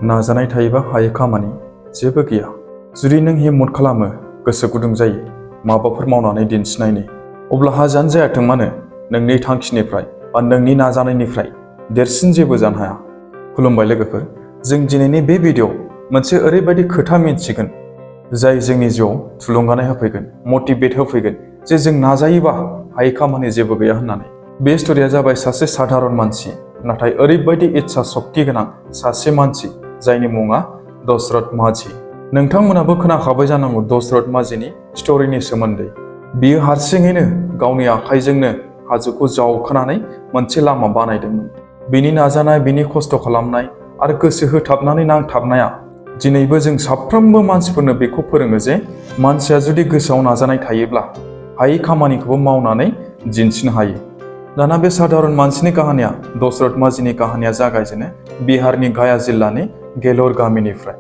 नाजानाय थायोबा हायै खामानि जेबो गैया। जुदि नों हिम्मत खालामो, गोसो गुदुं जायो, माबाफोर मावनानै दिन्थिनायनि, अब्ला हाजानो जायाथों मानो नोंनि थांखिनिफ्राय बा नोंनि नाजानायनिफ्राय देरसिन जेबो जानो हाया। खुलुमबाय लोगोफोर, जों दिनैनि बे भिडिअ'आव मोनसे ओरैबायदि खोथा मिन्थिगोन जाय जोंनि जिउआव थुलुंगानाय होफैगोन, मटिभेट होफैगोन जे जों नाजायोबा हायै खामानि जेबो गैया होननानै। बे स्ट'रिया जाबाय सासे साधारन मानसि, नाथाय ओरैबायदि इच्छा शक्ति गोनां सासे मानसि जायनि मुङा दशरथ माझी। नोंथांमोनाबो खोनाखाबाय जानांगौ दशरथ माझीनि स्ट'रिनि सोमोन्दै। बियो हारसिङैनो गावनि आखाइजोंनो हाजोखौ जावखानानै मोनसे लामा बानायदोंमोन। बिनि नाजानाय, बिनि खस्थ' खालामनाय आरो गोसो होथाबनानै नांथाबनाया दिनैबो जों साफ्रोमबो मानसिफोरनो बेखौ फोरोङो जे मानसिया जुदि गोसोआव नाजानाय थायोब्ला हायै खामानिखौबो मावनानै दिन्थिनो हायो। दाना बे साधारन मानसिनि काहानिया, दशरथ माझीनि काहानिया जागायजेनो बिहारनि गाया जिल्लानि गेल'र गामिनिफ्राय।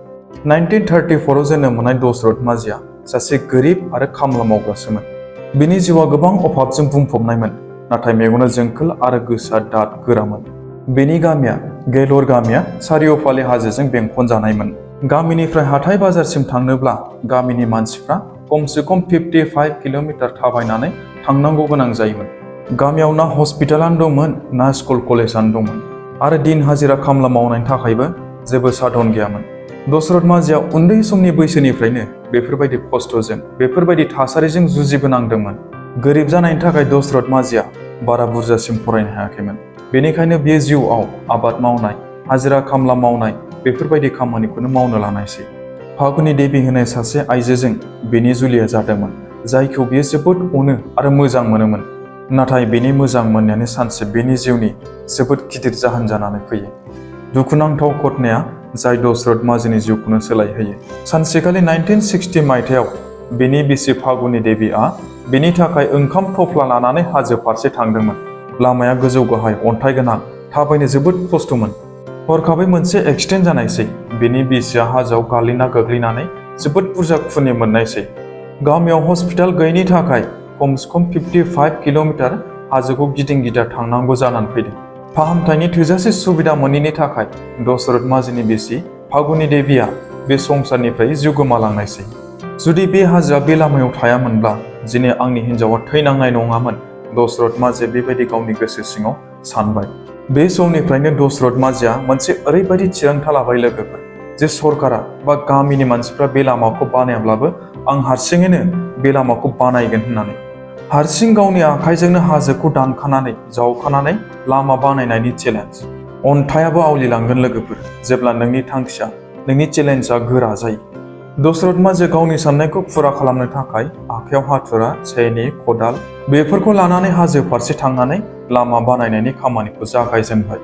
1934 आव जोनोम मोननाय दशरथ माझीआ सासे गोरिब आरो खामला मावग्रासोमोन। बिनि जिउआ गोबां अभाबजों बुंफबनायमोन, नाथाय मेगना जोंखोल आरो गोसोआ दाद गोरामोन। बेनि गामिया, गेल'र गामिया सारिय'फाले हाजोजों बेंखनजानायमोन। गामिनिफ्राय हाथाय बाजारसिम थांनोब्ला गामिनि मानसिफ्रा खमसे खम 55 किल'मिटार थाबायनानै थांनांगौ गोनां जायोमोन। गामियाव ना हस्पिटालानो दंमोन, ना स्कुल कलेजानो दंमोन, आरो दिन हाजिरा खामला मावनायनि थाखायबो जेबो साधन गैयामोन। दशरथ माझीआ उन्दै समनि बैसोनिफ्रायनो बेफोरबायदि खस्थ'जों, बेफोरबायदि थासारिजों जुजिबोनांदोंमोन। गोरिब जानायनि थाखाय दशरथ माझीआ बारा बुरजासिम फरायनो हायाखैमोन। बेनिखायनो बियो जिउआव आबाद मावनाय, हाजिरा खामला मावनाय बेफोरबायदि खामानिखौनो मावनो लानायसै। फागुनि देबि होननाय सासे आइजोजों बिनि जुलिया जादोंमोन, जायखौ बियो जोबोद अनो आरो मोजां मोनोमोन। नाथाय बेनि मोजां मोननायानो सानसे बेनि जिउनि जोबोद गिदिर जाहोन जानानै फैयो। दुखुनांथाव घटनाया जाय दशरथ माझीनि जिउखौनो सोलायहोयो। सानसेखालि 1960 मायथाइयाव बेनि बिसि फागुनि देबिआ बेनि थाखाय ओंखाम थफ्ला लानानै हाजो फारसे थांदोंमोन। लामाया गोजौ गाहाय, अन्थाइ गोनां, थाबायनो जोबोद खस्थ'मोन। हरखाबै मोनसे एक्सिडेन्ट जानायसै। बेनि बिसिया हाजोआव गोग्लैनानै जोबोद बुरजा खुनि मोननायसै। गामियाव हस्पिटाल गैयैनि थाखाय खमसे खम 55 किल'मिटार हाजोखौ गिदिं गिदा थांनांगौ जानानै फैदों। फाहामथायनि थोजासे सुबिदा मोनैनि थाखाय दशरथ माझीनि बिसि फागुनि देबिया बे संसारनिफ्राय जिउ गोमालांनायसै। जुदि बे हाजोआ बे लामायाव थायामोनब्ला दिनै आंनि हिन्जावा थैनांनाय नङामोन, दशरथ माझीआ बेबायदि गावनि गोसो सिङाव सानबाय। बे समनिफ्रायनो दशरथ माझीआ मोनसे ओरैबायदि थिरांथा लाबाय लोगोफोर, जे सरकारा बा गामिनि मानसिफ्रा बे लामाखौ बानायाब्लाबो आं हारसिङैनो बे लामाखौ बानायगोन होननानै। हारसिं गावनि आखाइजोंनो हाजोखौ दानखानानै, जावखानानै लामा बानायनायनि चेलेन्ज। अन्थाइआबो आवलिलांगोन लोगोफोर, जेब्ला नोंनि थांखिया, नोंनि चेलेन्जआ गोरा जायो। दशरथ माझीआ गावनि साननायखौ फुरा खालामनो थाखाय आखायाव हाथुरा, छेनी, खदाल बेफोरखौ लानानै हाजो फारसे थांनानै लामा बानायनायनि खामानिखौ जागायजेनबाय।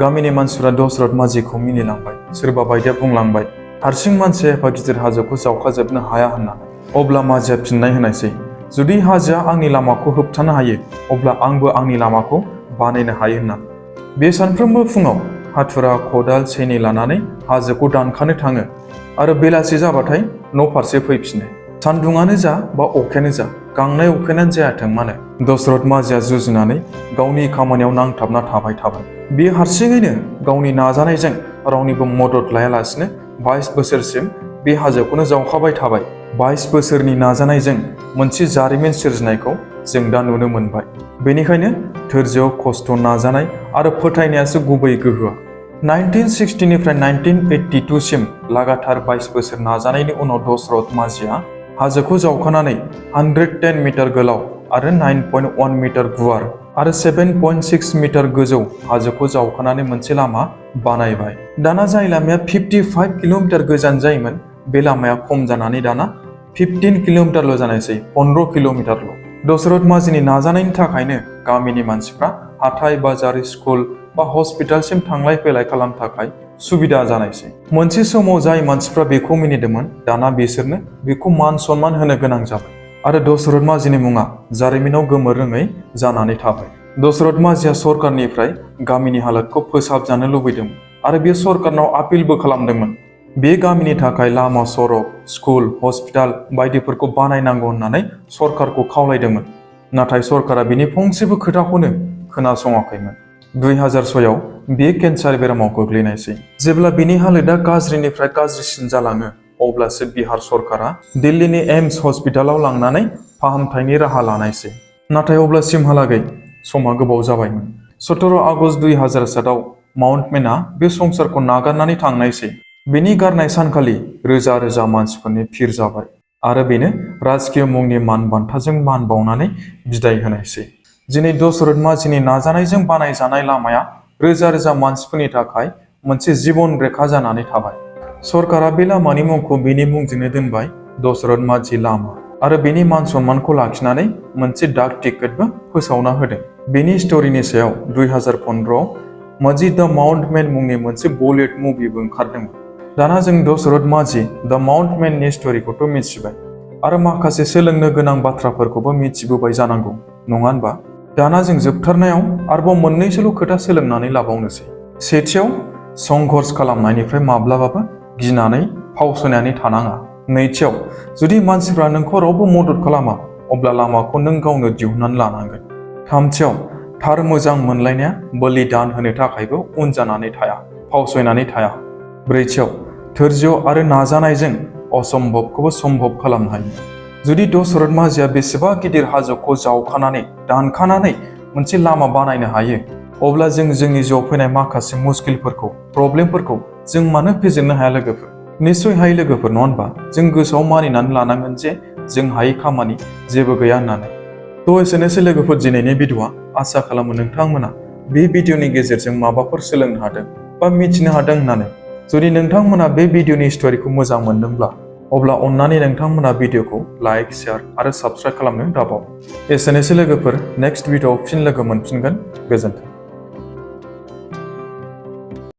गामिनि मानसिफ्रा दशरथ माझीखौ मिनिलांबाय, सोरबा बायदिया बुंलांबाय हारसिं मानसिया एफा गिदिर हाजोखौ जावखाजोबनो हाया होननानै। अब्ला माझीआ फिननाय होनायसै, जुदि हाजोआ आंनि लामाखौ होबथानो हायो, अब्ला आंबो आंनि लामाखौ बानायनो हायो होननानै। बे सानफ्रोमबो फुङाव हाथुरा, खदाल, छेनी लानानै हाजोखौ दानखानो थाङो आरो बेलासि जाबाथाय न' फारसे फैफिनो। सान्दुङानो जा बा अखायानो जा, गांनाय उखैनायानो जायाथों मानो, दशरथ माझीआ जुजिनानै गावनि खामानियाव नांथाबना थाबाय। बियो हारसिङैनो गावनि नाजानायजों रावनिबो मदद लायालासिनो 22 बोसोरसिम बे हाजोखौनो जावखाबाय थाबाय। 22 बोसोरनि नाजानायजों मोनसे जारिमिन सोरजिनायखौ जों दा नुनो मोनबाय। बेनिखायनो धैर्य, खस्थ', नाजानाय आरो फोथायनायासो गुबै गोहोआ। 1960 निफ्राय 1982 सिम लागातार 22 बोसोर नाजानायनि उनाव दशरथ माझीआ हाजोखौ जावखानानै 110 मिटार गोलाव आरो 9.1 मिटार गुवार आरो 7.6 मिटार गोजौ हाजोखौ जावखानानै मोनसे लामा बानायबाय। दाना जाय लामाया 55 किल'मिटार गोजान जायोमोन, बे लामाया खम जानानै दाना 15 किल'मिटारल' जानायसै, 15 किल'मिटारल'। दशरथ माझीनि नाजानायनि थाखायनो गामिनि मानसिफ्रा हाथाय बाजार, स्कुल बा हस्पिटालसिम थांलाय फैलाय खालामनो थाखाय सुबिदा जानायसै। मोनसे समाव जाय मानसिफ्रा बेखौ मिनिदोंमोन, दाना बिसोरनो बेखौ मान सनमान होनो गोनां जाबाय आरो दशरथ माझीनि मुङा जारिमिनाव गोमोरोङै जानानै थाबाय। दशरथ माझीआ सरकारनिफ्राय गामिनि हालोदखौ फोसाबजानो लुबैदोंमोन आरो बे सरकारनाव आपिलबो खालामदोंमोन। बे गामिनि थाखाय लामा, सरक, स्कुल, हस्पिटाल बायदिफोरखौ बानायनांगौ होननानै सरकारखौ खावलायदोंमोन। नाथाय सरकारा बिनि फंसेबो खोथाखौनो खोनासङाखैमोन। 2006आव बियो केन्सार बेरामाव गोग्लैनायसै। जेब्ला बिनि हालोदा गाज्रिनिफ्राय गाज्रिसिन जालाङो अब्लासो बिहार सरकारा दिल्लीनि एम्स हस्पिटालाव लांनानै फाहामथायनि राहा लानायसै। नाथाय अब्लासिमहालागै समा गोबाव जाबायमोन। 17 आगस्ट 2007आव माउन्टमेनआ बे संसारखौ नागारनानै थांनायसै। बिनि गारनाय सानखालि रोजा रोजा मानसिफोरनि भिर जाबाय आरो बेनो राजकीय मुंनि मान बान्थाजों मान बावनानै बिदाय होनायसै। दिनै दशरथ मांझीनि नाजानायजों बानायजानाय लामाया रोजा रोजा मानसिफोरनि थाखाय मोनसे जिबन रेखा जानानै थाबाय। सरकारा बे लामानि मुंखौ बेनि मुंजोंनो दोनबाय, दशरथ मांझी लामा, आरो बेनि मान सन्मानखौ लाखिनानै मोनसे डाक टिकेटबो फोसावना होदों। बेनि स्ट'रिनि सायाव 2015आव मांझी द माउन्ट मेन मुंनि मोनसे बलिउड मुभिबो ओंखारदोंमोन। दाना जों दशरथ मांझी द माउन्ट मेननि स्ट'रिखौथ' मिथिबाय आरो माखासे सोलोंनो गोनां बाथ्राफोरखौबो मिथिबोबाय जानांगौ, नङा होनबा? दाना जों जोबथारनायाव आरोबाव मोननैसोल' खोथा सोलोंनानै लाबावनोसै। सेथियाव, संघर्ष खालामनायनिफ्राय माब्लाबाबो गिनानै फावसायनानै थानाङा। नैथियाव, जुदि मानसिफ्रा नोंखौ रावबो मदद खालामा अब्ला लामाखौ नों गावनो दिहुननानै लानांगोन। थामथियाव, थार मोजां मोनलायनाया बलिदान होनो थाखायबो उन जानानै थाया, फावसायनानै थाया। ब्रैथियाव, धैर्य आरो नाजानायजों असम्भबखौबो सम्भब खालामनो हायो। जुदि दशरथ मांझीआ बेसेबा गिदिर हाजोखौ जावखानानै दानखानानै मोनसे लामा बानायनो हायो, अब्ला जों जोंनि जिउआव फैनाय माखासे मुस्किलफोरखौ, प्रब्लेमफोरखौ जों मानो फेजेननो हाया लोगोफोर? निस्सय हायो लोगोफोर, नङा होनबा? जों गोसोआव मानिनानै लानांगोन जे जों हायै खामानि जेबो गैया होननानै। थ' एसेनोसै लोगोफोर दिनैनि भिडिअ'आ। आसा खालामो नोंथांमोना बे भिडिअ'नि गेजेरजों माबाफोर सोलोंनो हादों बा मिथिनो हादों होननानै। जुदि नोंथांमोना बे भिडिअ'नि स्ट'रिखौ मोजां मोनदोंब्ला अब्ला अन्नानै नोंथांमोना भिडिअ'खौ लाइक, शेयार आरो साबस्क्राइब खालामनो दाबाव। एसेनोसै लोगोफोर, नेक्स्ट भिडिअ'आव फिन लोगो मोनफिनगोन। गोजोन्थों।